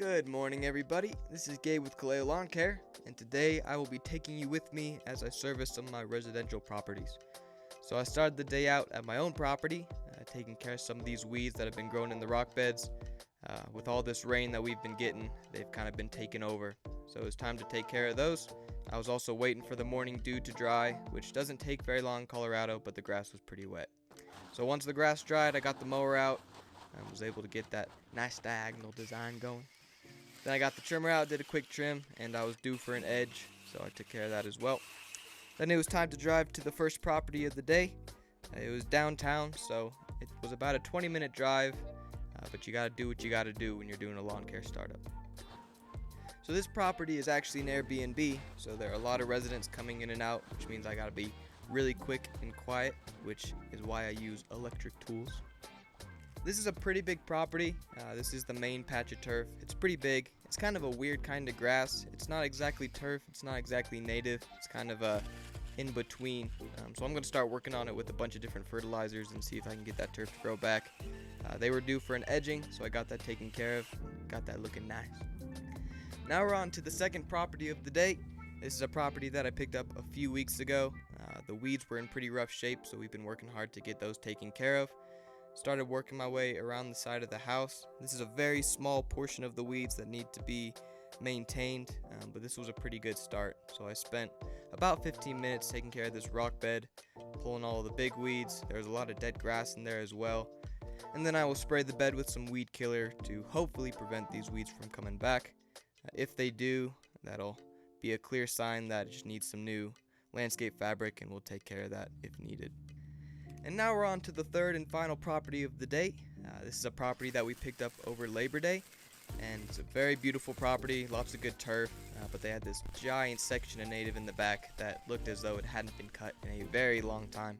Good morning, everybody. This is Gabe with Kaleo Lawncare, and today I will be taking you with me as I service some of my residential properties. So I started the day out at my own property, taking care of some of these weeds that have been growing in the rock beds. With all this rain that we've been getting, they've kind of been taken over. So it was time to take care of those. I was also waiting for the morning dew to dry, which doesn't take very long in Colorado, but the grass was pretty wet. So once the grass dried, I got the mower out. I was able to get that nice diagonal design going. Then I got the trimmer out, did a quick trim, and I was due for an edge, so I took care of that as well. Then it was time to drive to the first property of the day. It was downtown, so it was about a 20-minute drive, but you gotta do what you gotta do when you're doing a lawn care startup. So this property is actually an Airbnb, so there are a lot of residents coming in and out, which means I gotta be really quick and quiet, which is why I use electric tools. This is a pretty big property. This is the main patch of turf. It's pretty big. It's kind of a weird kind of grass. It's not exactly turf. It's not exactly native. It's kind of a in between. So I'm going to start working on it with a bunch of different fertilizers and see if I can get that turf to grow back. They were due for an edging, so I got that taken care of. Got that looking nice. Now we're on to the second property of the day. This is a property that I picked up a few weeks ago. The weeds were in pretty rough shape, so we've been working hard to get those taken care of. Started working my way around the side of the house. This is a very small portion of the weeds that need to be maintained, but this was a pretty good start. So I spent about 15 minutes taking care of this rock bed, pulling all the big weeds. There's a lot of dead grass in there as well. And then I will spray the bed with some weed killer to hopefully prevent these weeds from coming back. If they do, that'll be a clear sign that it just needs some new landscape fabric, and we'll take care of that if needed. And now we're on to the third and final property of the day. This is a property that we picked up over Labor Day, and it's a very beautiful property, lots of good turf, but they had this giant section of native in the back that looked as though it hadn't been cut in a very long time.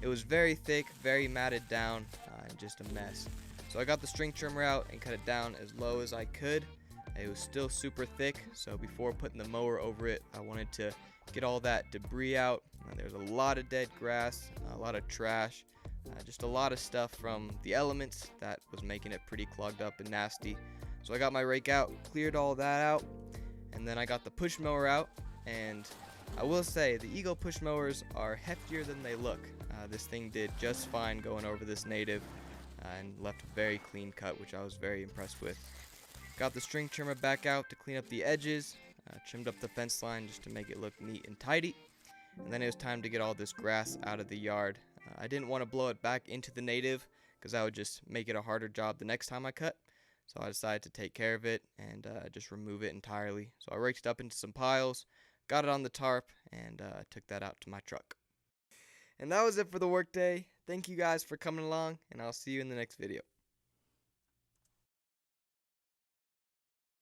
It was very thick, very matted down, and just a mess. So I got the string trimmer out and cut it down as low as I could. It was still super thick, so before putting the mower over it, I wanted to get all that debris out. There's a lot of dead grass, a lot of trash, just a lot of stuff from the elements that was making it pretty clogged up and nasty. So I got my rake out, cleared all that out, and then I got the push mower out. And I will say the Eagle push mowers are heftier than they look. This thing did just fine going over this native and left a very clean cut, which I was very impressed with. Got the string trimmer back out to clean up the edges, trimmed up the fence line just to make it look neat and tidy. And then it was time to get all this grass out of the yard. I didn't want to blow it back into the native because that would just make it a harder job the next time I cut. So I decided to take care of it and just remove it entirely. So I raked it up into some piles, got it on the tarp, and took that out to my truck. And that was it for the workday. Thank you guys for coming along, and I'll see you in the next video.